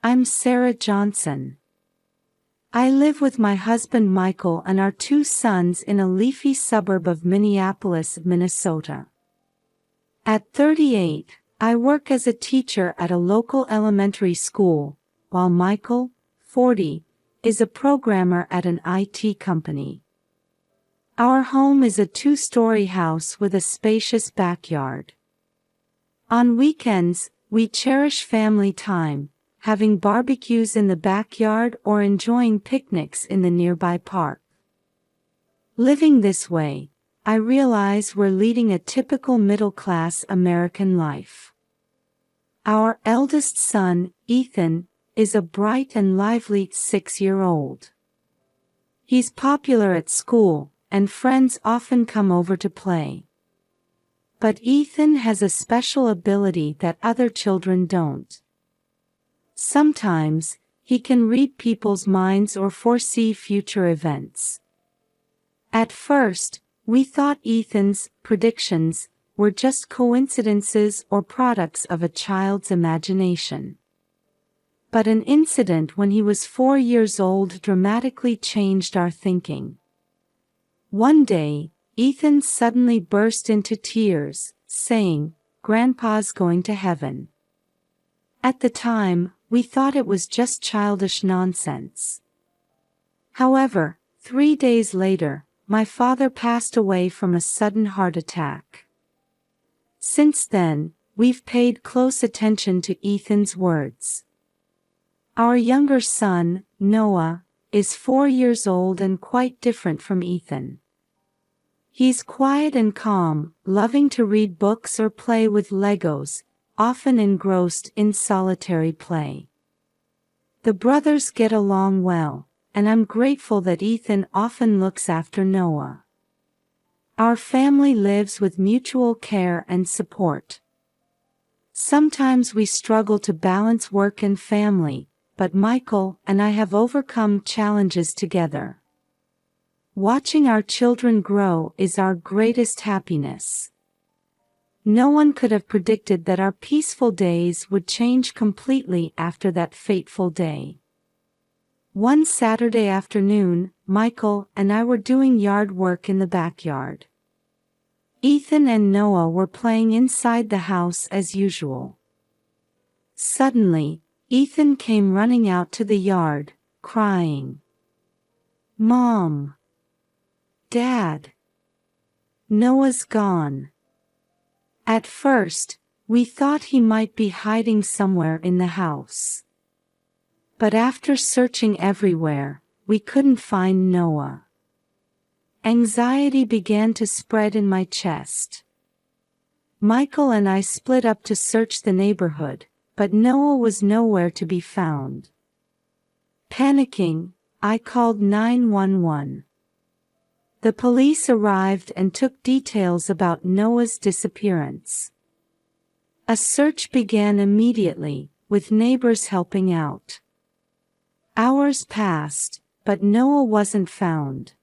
I'm Sarah Johnson. I live with my husband Michael and our 2 sons in a leafy suburb of Minneapolis, Minnesota. At 38, I work as a teacher at a local elementary school, while Michael, 40, is a programmer at an IT company. Our home is a 2-story house with a spacious backyard. On weekends, we cherish family time, having barbecues in the backyard or enjoying picnics in the nearby park. Living this way, I realize we're leading a typical middle-class American life. Our eldest son, Ethan, is a bright and lively 6-year-old. He's popular at school, and friends often come over to play. But Ethan has a special ability that other children don't. Sometimes, he can read people's minds or foresee future events. At first, we thought Ethan's predictions were just coincidences or products of a child's imagination. But an incident when he was 4 years old dramatically changed our thinking. One day, Ethan suddenly burst into tears, saying, "Grandpa's going to heaven." At the time, we thought it was just childish nonsense. However, 3 days later, my father passed away from a sudden heart attack. Since then, we've paid close attention to Ethan's words. Our younger son, Noah, is 4 years old and quite different from Ethan. He's quiet and calm, loving to read books or play with Legos, often engrossed in solitary play. The brothers get along well, and I'm grateful that Ethan often looks after Noah. Our family lives with mutual care and support. Sometimes we struggle to balance work and family, but Michael and I have overcome challenges together. Watching our children grow is our greatest happiness. No one could have predicted that our peaceful days would change completely after that fateful day. One Saturday afternoon, Michael and I were doing yard work in the backyard. Ethan and Noah were playing inside the house as usual. Suddenly, Ethan came running out to the yard, crying, "Mom! Dad! Noah's gone." At first, we thought he might be hiding somewhere in the house. But after searching everywhere, we couldn't find Noah. Anxiety began to spread in my chest. Michael and I split up to search the neighborhood, but Noah was nowhere to be found. Panicking, I called 911. The police arrived and took details about Noah's disappearance. A search began immediately, with neighbors helping out. Hours passed, but Noah wasn't found.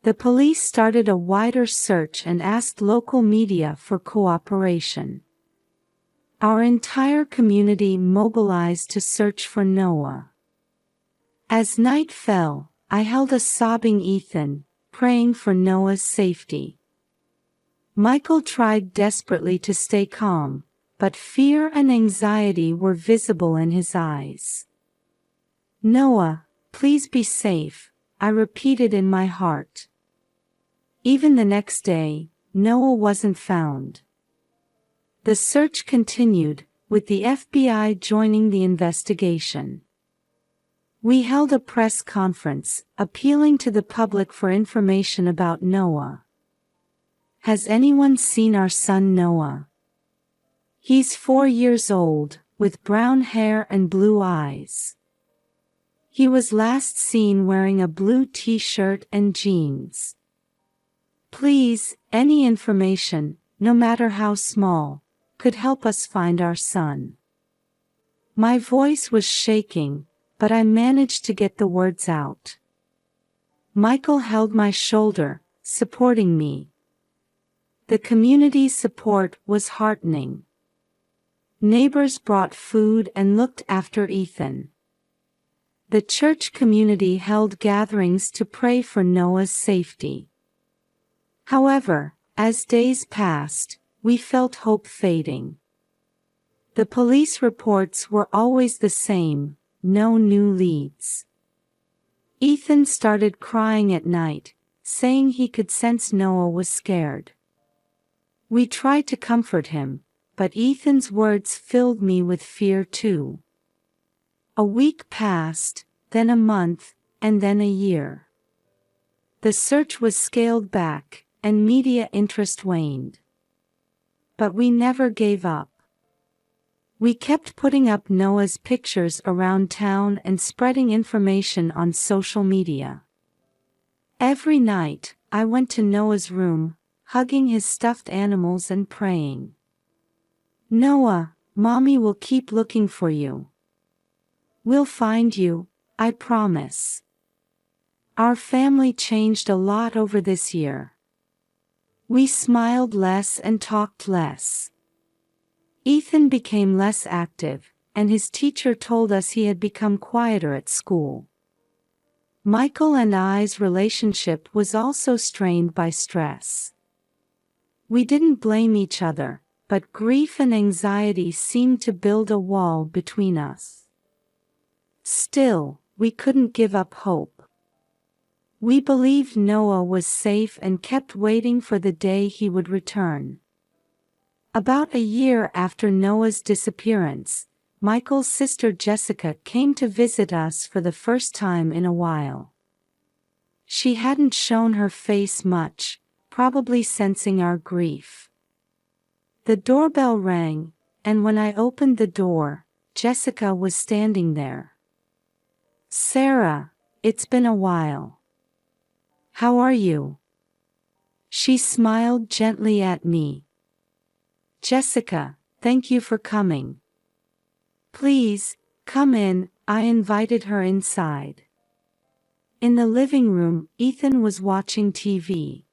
The police started a wider search and asked local media for cooperation. Our entire community mobilized to search for Noah. As night fell, I held a sobbing Ethan, praying for Noah's safety. Michael tried desperately to stay calm, but fear and anxiety were visible in his eyes. "Noah, please be safe," I repeated in my heart. Even the next day, Noah wasn't found. The search continued, with the FBI joining the investigation. We held a press conference, appealing to the public for information about Noah. "Has anyone seen our son Noah? He's 4 years old, with brown hair and blue eyes. He was last seen wearing a blue t-shirt and jeans. Please, any information, no matter how small, could help us find our son." My voice was shaking, but I managed to get the words out. Michael held my shoulder, supporting me. The community's support was heartening. Neighbors brought food and looked after Ethan. The church community held gatherings to pray for Noah's safety. However, as days passed, we felt hope fading. The police reports were always the same, no new leads. Ethan started crying at night, saying he could sense Noah was scared. We tried to comfort him, but Ethan's words filled me with fear too. A week passed, then a month, and then a year. The search was scaled back, and media interest waned. But we never gave up. We kept putting up Noah's pictures around town and spreading information on social media. Every night, I went to Noah's room, hugging his stuffed animals and praying. "Noah, Mommy will keep looking for you. We'll find you, I promise." Our family changed a lot over this year. We smiled less and talked less. Ethan became less active, and his teacher told us he had become quieter at school. Michael and I's relationship was also strained by stress. We didn't blame each other, but grief and anxiety seemed to build a wall between us. Still, we couldn't give up hope. We believed Noah was safe and kept waiting for the day he would return. About a year after Noah's disappearance, Michael's sister Jessica came to visit us for the first time in a while. She hadn't shown her face much, probably sensing our grief. The doorbell rang, and when I opened the door, Jessica was standing there. "Sarah, it's been a while. How are you?" She smiled gently at me. "Jessica, thank you for coming. Please, come in," I invited her inside. In the living room, Ethan was watching TV.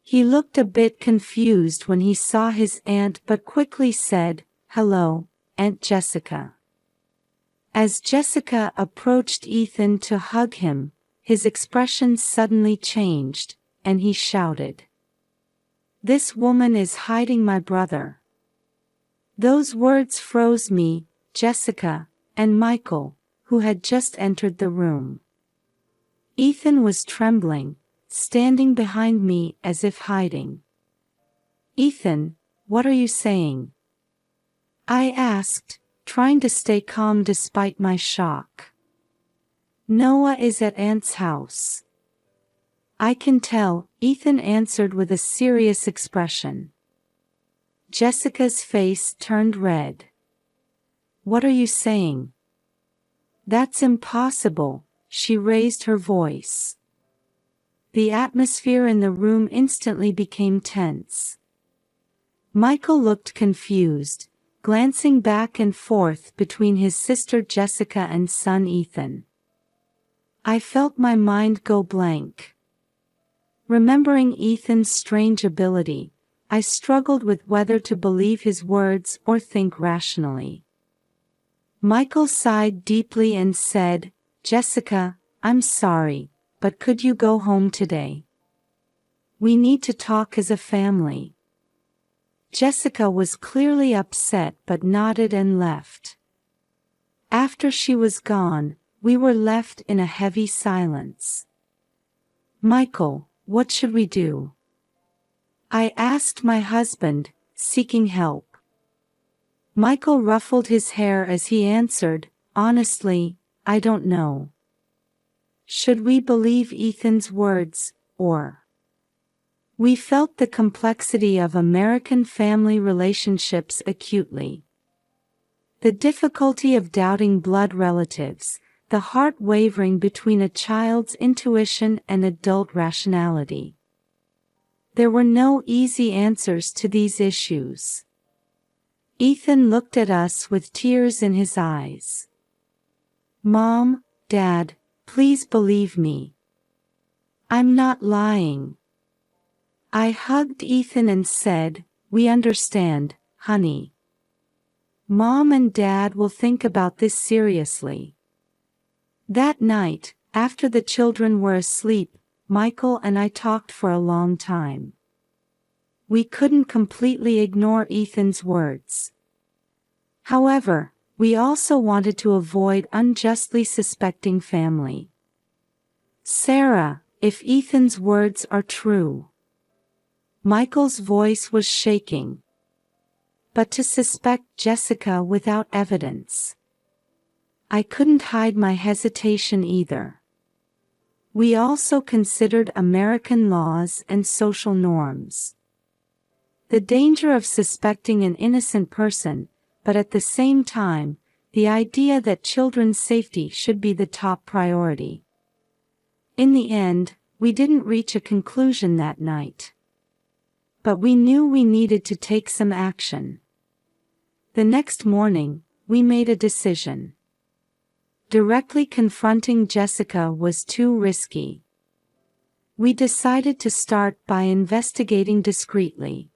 He looked a bit confused when he saw his aunt but quickly said, "Hello, Aunt Jessica." As Jessica approached Ethan to hug him, his expression suddenly changed, and he shouted, "This woman is hiding my brother." Those words froze me, Jessica, and Michael, who had just entered the room. Ethan was trembling, standing behind me as if hiding. "Ethan, what are you saying?" I asked, trying to stay calm despite my shock. "Noah is at Aunt's house." "I can tell," Ethan answered with a serious expression. Jessica's face turned red. "What are you saying?" "That's impossible," she raised her voice. The atmosphere in the room instantly became tense. Michael looked confused, glancing back and forth between his sister Jessica and son Ethan. I felt my mind go blank. Remembering Ethan's strange ability, I struggled with whether to believe his words or think rationally. Michael sighed deeply and said, "Jessica, I'm sorry, but could you go home today? We need to talk as a family." Jessica was clearly upset but nodded and left. After she was gone, we were left in a heavy silence. "Michael, what should we do?" I asked my husband, seeking help. Michael ruffled his hair as he answered, "Honestly, I don't know. Should we believe Ethan's words, or?" We felt the complexity of American family relationships acutely. The difficulty of doubting blood relatives, the heart wavering between a child's intuition and adult rationality. There were no easy answers to these issues. Ethan looked at us with tears in his eyes. "Mom, Dad, please believe me. I'm not lying." I hugged Ethan and said, "We understand, honey." Mom and Dad will think about this seriously. That night, after the children were asleep, Michael and I talked for a long time. We couldn't completely ignore Ethan's words. However, we also wanted to avoid unjustly suspecting family. Sarah, if Ethan's words are true. Michael's voice was shaking. But to suspect Jessica without evidence. I couldn't hide my hesitation either. We also considered American laws and social norms. The danger of suspecting an innocent person, but at the same time, the idea that children's safety should be the top priority. In the end, we didn't reach a conclusion that night. But we knew we needed to take some action. The next morning, we made a decision. Directly confronting Jessica was too risky. We decided to start by investigating discreetly.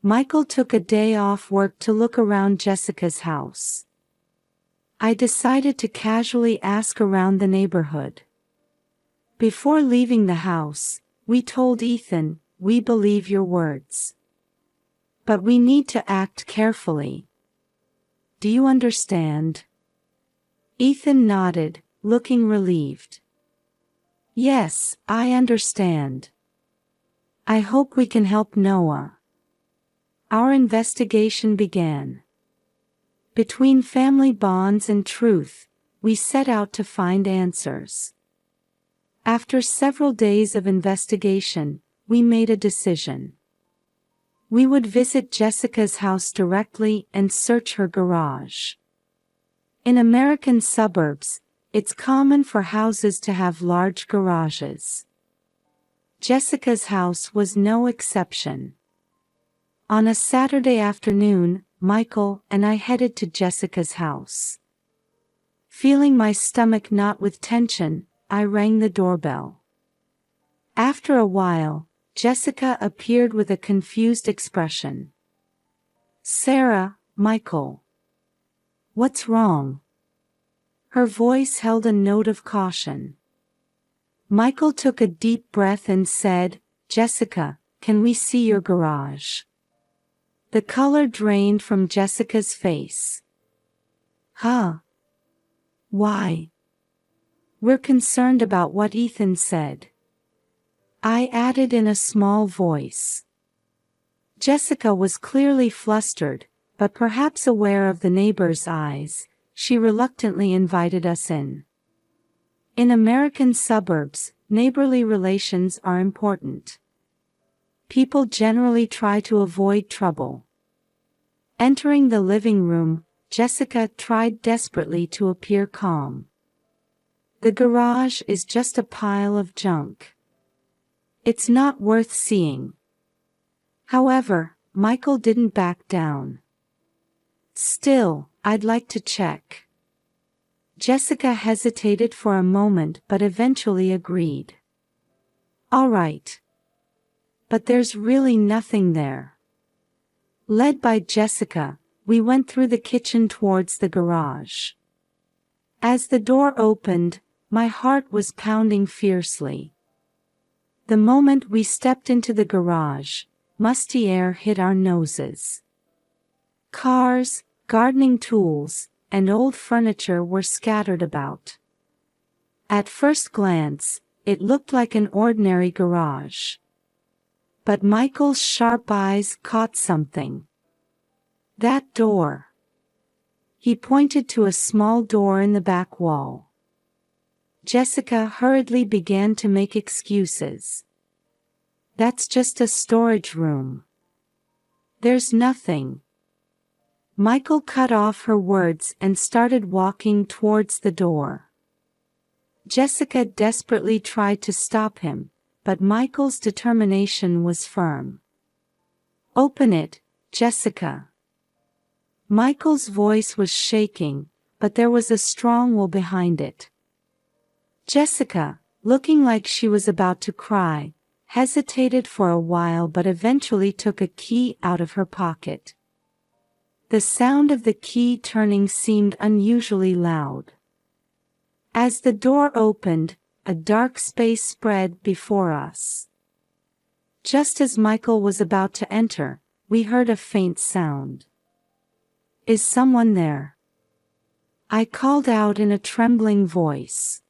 Michael took a day off work to look around Jessica's house. I decided to casually ask around the neighborhood. Before leaving the house, we told Ethan, "We believe your words. But we need to act carefully. Do you understand?" Ethan nodded, looking relieved. "Yes, I understand. I hope we can help Noah." Our investigation began. Between family bonds and truth, we set out to find answers. After several days of investigation, we made a decision. We would visit Jessica's house directly and search her garage. In American suburbs, it's common for houses to have large garages. Jessica's house was no exception. On a Saturday afternoon, Michael and I headed to Jessica's house. Feeling my stomach knot with tension, I rang the doorbell. After a while, Jessica appeared with a confused expression. "Sarah, Michael. What's wrong?" Her voice held a note of caution. Michael took a deep breath and said, "Jessica, can we see your garage?" The color drained from Jessica's face. "Huh? Why?" "We're concerned about what Ethan said," I added in a small voice. Jessica was clearly flustered, but perhaps aware of the neighbor's eyes, she reluctantly invited us in. In American suburbs, neighborly relations are important. People generally try to avoid trouble. Entering the living room, Jessica tried desperately to appear calm. "The garage is just a pile of junk. It's not worth seeing." However, Michael didn't back down. "Still, I'd like to check." Jessica hesitated for a moment but eventually agreed. "All right. But there's really nothing there." Led by Jessica, we went through the kitchen towards the garage. As the door opened, my heart was pounding fiercely. The moment we stepped into the garage, musty air hit our noses. Cars, gardening tools, and old furniture were scattered about. At first glance, it looked like an ordinary garage. But Michael's sharp eyes caught something. "That door." He pointed to a small door in the back wall. Jessica hurriedly began to make excuses. "That's just a storage room. There's nothing." Michael cut off her words and started walking towards the door. Jessica desperately tried to stop him, but Michael's determination was firm. "Open it, Jessica." Michael's voice was shaking, but there was a strong will behind it. Jessica, looking like she was about to cry, hesitated for a while but eventually took a key out of her pocket. The sound of the key turning seemed unusually loud. As the door opened, a dark space spread before us. Just as Michael was about to enter, we heard a faint sound. "Is someone there?" I called out in a trembling voice.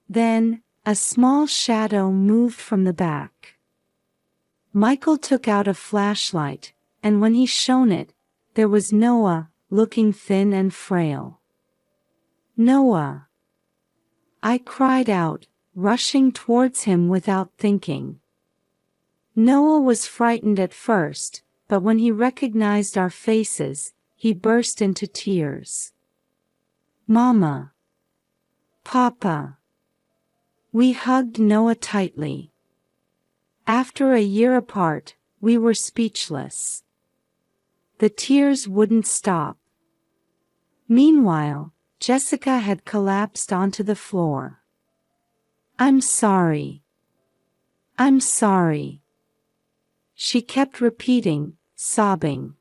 Then, a small shadow moved from the back. Michael took out a flashlight, and when he shone it, there was Noah, looking thin and frail. "Noah!" I cried out, rushing towards him without thinking. Noah was frightened at first, but when he recognized our faces, he burst into tears. "Mama! Papa!" We hugged Noah tightly. After a year apart, we were speechless. The tears wouldn't stop. Meanwhile, Jessica had collapsed onto the floor. "I'm sorry. I'm sorry." She kept repeating, sobbing.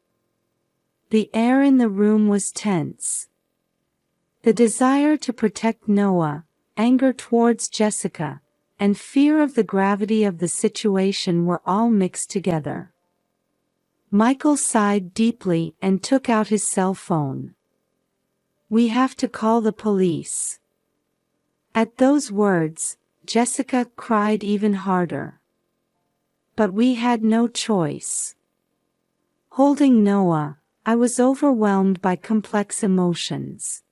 The air in the room was tense. The desire to protect Noah, anger towards Jessica, and fear of the gravity of the situation were all mixed together. Michael sighed deeply and took out his cell phone. "We have to call the police." At those words, Jessica cried even harder. But we had no choice. Holding Noah, I was overwhelmed by complex emotions.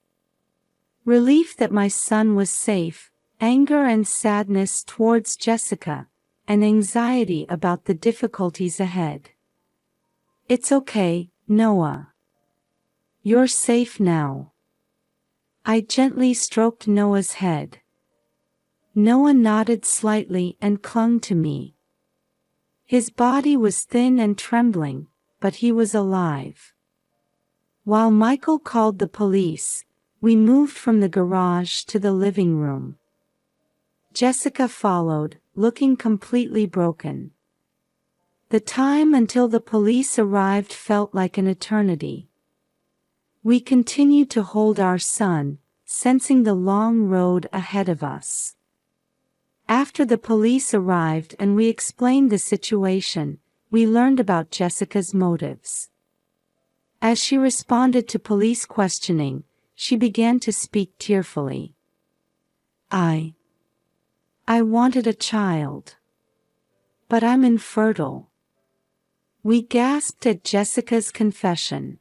Relief that my son was safe, anger and sadness towards Jessica, and anxiety about the difficulties ahead. "It's okay, Noah. You're safe now." I gently stroked Noah's head. Noah nodded slightly and clung to me. His body was thin and trembling, but he was alive. While Michael called the police, we moved from the garage to the living room. Jessica followed, looking completely broken. The time until the police arrived felt like an eternity. We continued to hold our son, sensing the long road ahead of us. After the police arrived and we explained the situation, we learned about Jessica's motives. As she responded to police questioning, she began to speak tearfully. I wanted a child. But I'm infertile." We gasped at Jessica's confession.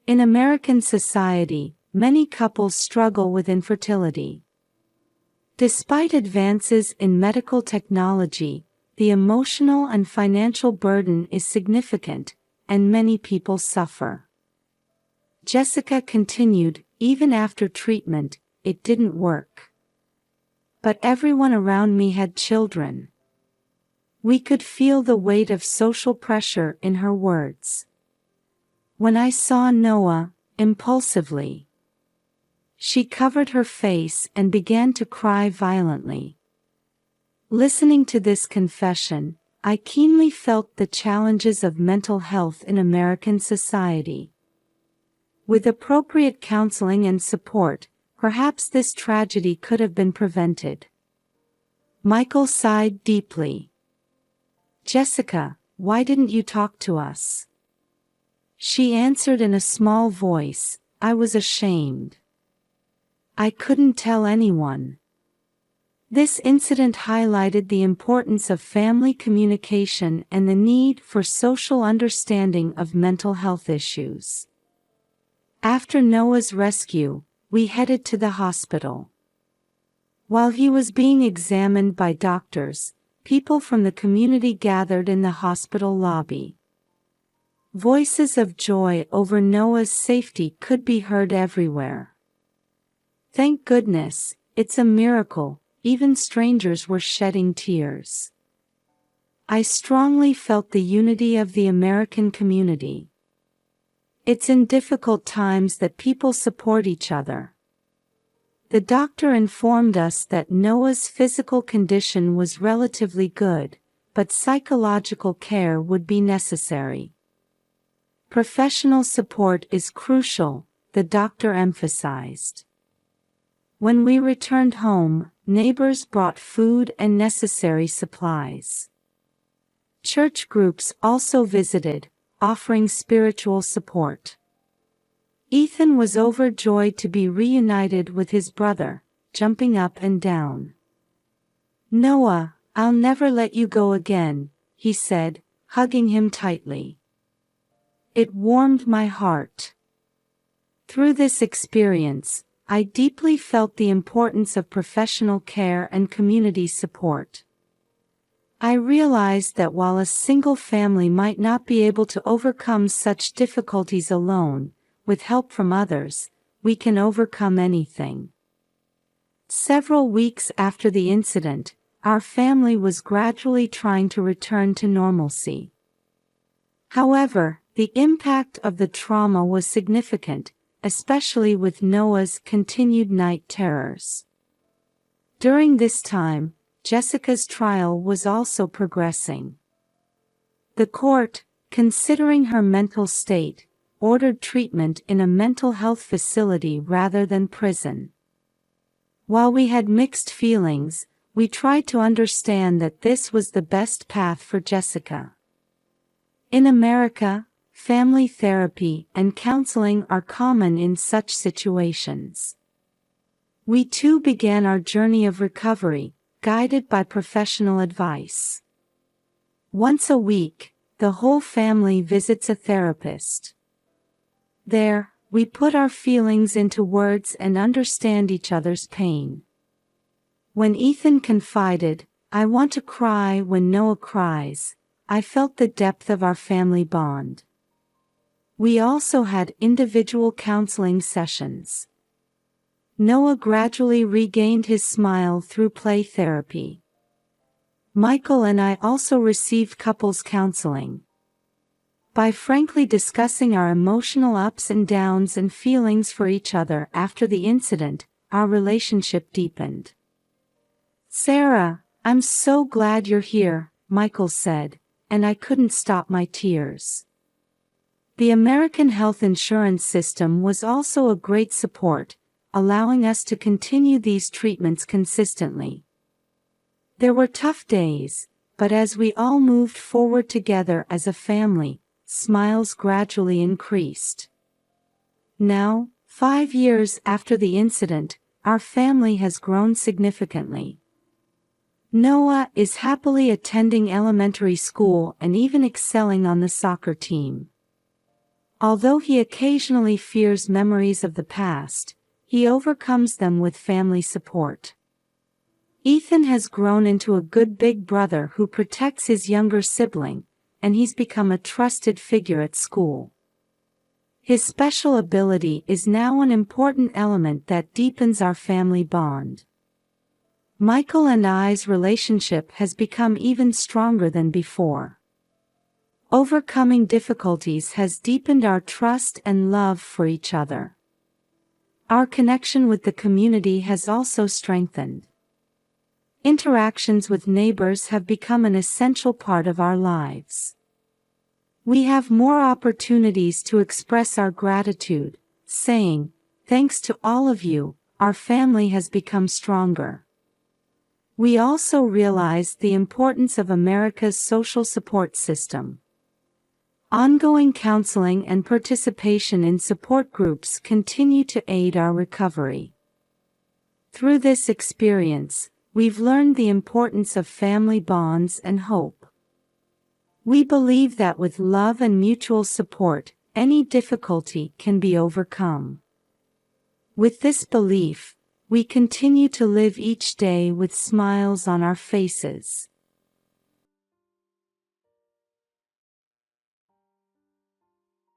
In American society, many couples struggle with infertility. Despite advances in medical technology, the emotional and financial burden is significant, and many people suffer. Jessica continued, "Even after treatment, it didn't work. But everyone around me had children." We could feel the weight of social pressure in her words. When I saw Noah, impulsively, she covered her face and began to cry violently. Listening to this confession, I keenly felt the challenges of mental health in American society. With appropriate counseling and support, perhaps this tragedy could have been prevented. Michael sighed deeply. "Jessica, why didn't you talk to us?" She answered in a small voice, "I was ashamed. I couldn't tell anyone." This incident highlighted the importance of family communication and the need for social understanding of mental health issues. After Noah's rescue, we headed to the hospital. While he was being examined by doctors, people from the community gathered in the hospital lobby. Voices of joy over Noah's safety could be heard everywhere. "Thank goodness, it's a miracle," even strangers were shedding tears. I strongly felt the unity of the American community. It's in difficult times that people support each other. The doctor informed us that Noah's physical condition was relatively good, but psychological care would be necessary. Professional support is crucial, the doctor emphasized. When we returned home, neighbors brought food and necessary supplies. Church groups also visited, offering spiritual support. Ethan was overjoyed to be reunited with his brother, jumping up and down. "Noah, I'll never let you go again," he said, hugging him tightly. It warmed my heart. Through this experience, I deeply felt the importance of professional care and community support. I realized that while a single family might not be able to overcome such difficulties alone, with help from others, we can overcome anything. Several weeks after the incident, our family was gradually trying to return to normalcy. However, the impact of the trauma was significant, especially with Noah's continued night terrors. During this time, Jessica's trial was also progressing. The court, considering her mental state, ordered treatment in a mental health facility rather than prison. While we had mixed feelings, we tried to understand that this was the best path for Jessica. In America, family therapy and counseling are common in such situations. We too began our journey of recovery, guided by professional advice. Once a week, the whole family visits a therapist. There, we put our feelings into words and understand each other's pain. When Ethan confided, "I want to cry when Noah cries," I felt the depth of our family bond. We also had individual counseling sessions. Noah gradually regained his smile through play therapy. Michael and I also received couples counseling. By frankly discussing our emotional ups and downs and feelings for each other after the incident, our relationship deepened. "Sarah, I'm so glad you're here," Michael said, and I couldn't stop my tears. The American health insurance system was also a great support, allowing us to continue these treatments consistently. There were tough days, but as we all moved forward together as a family, smiles gradually increased. Now, 5 years after the incident, our family has grown significantly. Noah is happily attending elementary school and even excelling on the soccer team. Although he occasionally fears memories of the past, he overcomes them with family support. Ethan has grown into a good big brother who protects his younger sibling, and he's become a trusted figure at school. His special ability is now an important element that deepens our family bond. Michael and I's relationship has become even stronger than before. Overcoming difficulties has deepened our trust and love for each other. Our connection with the community has also strengthened. Interactions with neighbors have become an essential part of our lives. We have more opportunities to express our gratitude, saying, "Thanks to all of you, our family has become stronger." We also realize the importance of America's social support system. Ongoing counseling and participation in support groups continue to aid our recovery. Through this experience, we've learned the importance of family bonds and hope. We believe that with love and mutual support, any difficulty can be overcome. With this belief, we continue to live each day with smiles on our faces.